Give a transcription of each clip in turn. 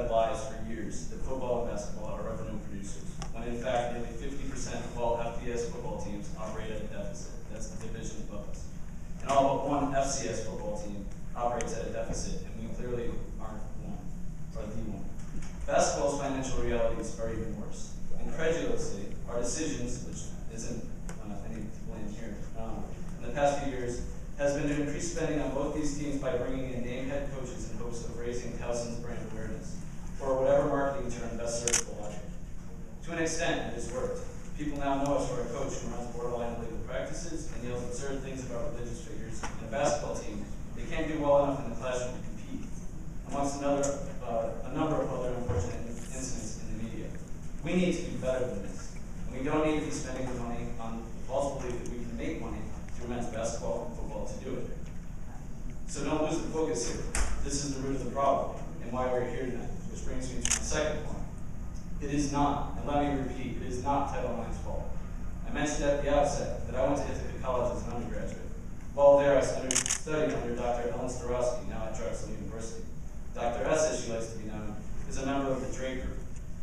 fed lies for years that football and basketball are revenue producers, when in fact nearly 50% of all FBS football teams operate at a deficit. That's the division above us. And all but one FCS football team operates at a deficit, and we clearly aren't one, or the one. Basketball's financial realities are even worse. Incredulously, our decisions, which isn't any to blame here, in the past few years, has been to increase spending on both these teams by bringing in named head coaches in hopes of raising Towson's brand awareness, or whatever marketing term best serves the logic. To an extent, it has worked. People now know us for a coach who runs borderline illegal practices and yells absurd things about religious figures. In a basketball team, they can't do well enough in the classroom to compete, amongst a number of other unfortunate incidents in the media. We need to do better than this, and we don't need to be spending the money on the false belief that we can make money through men's basketball and football to do it. So don't lose the focus here. This is the root of the problem, and why we're here tonight, which brings me to my second point. It is not, and let me repeat, it is not Title IX's fault. I mentioned at the outset that I went to Ithaca College as an undergraduate. While there, I studied under Dr. Ellen Starosky, now at Drexel University. Dr. S, as she likes to be known, is a member of the Drake Group,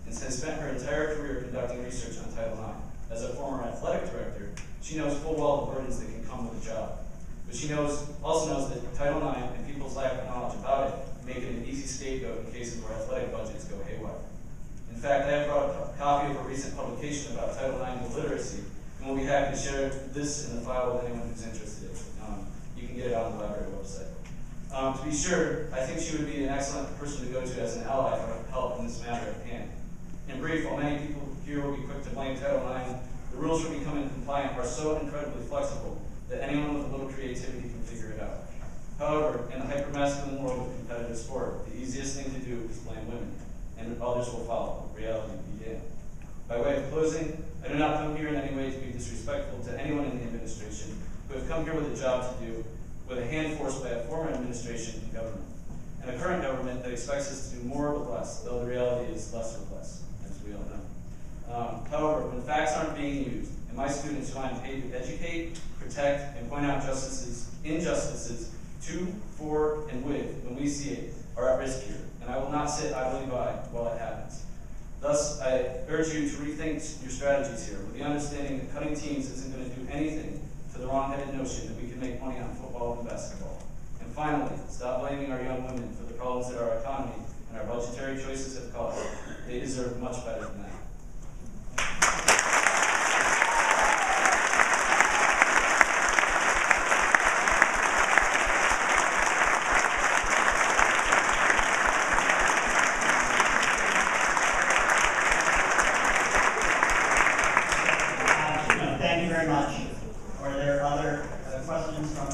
and has spent her entire career conducting research on Title IX. As a former athletic director, she knows full well the burdens that can come with a job. But she also knows that Title IX and people's lack of knowledge about it make it an easy scapegoat in cases where athletic budgets go haywire. In fact, I have brought a copy of a recent publication about Title IX literacy, and we'll be happy to share this in the file with anyone who's interested. You can get it on the library website. To be sure, I think she would be an excellent person to go to as an ally for help in this matter at hand. In brief, while many people here will be quick to blame Title IX, the rules for becoming compliant are so incredibly flexible that anyone with a little creativity can figure it out. However, in the hyper-masculine world of competitive sport, the easiest thing to do is blame women, and others will follow. Reality began. By way of closing, I do not come here in any way to be disrespectful to anyone in the administration who have come here with a job to do, with a hand forced by a former administration and government, and a current government that expects us to do more with less, though the reality is less with less, as we all know. However, when facts aren't being used, and my students who I'm paid to educate, protect, and point out injustices to, for, and with, when we see it, are at risk here, and I will not sit idly by while it happens. Thus, I urge you to rethink your strategies here, with the understanding that cutting teams isn't going to do anything to the wrong-headed notion that we can make money on football and basketball. And finally, stop blaming our young women for the problems that our economy and our budgetary choices have caused. They deserve much better than that. Thank you very much. Are there other questions from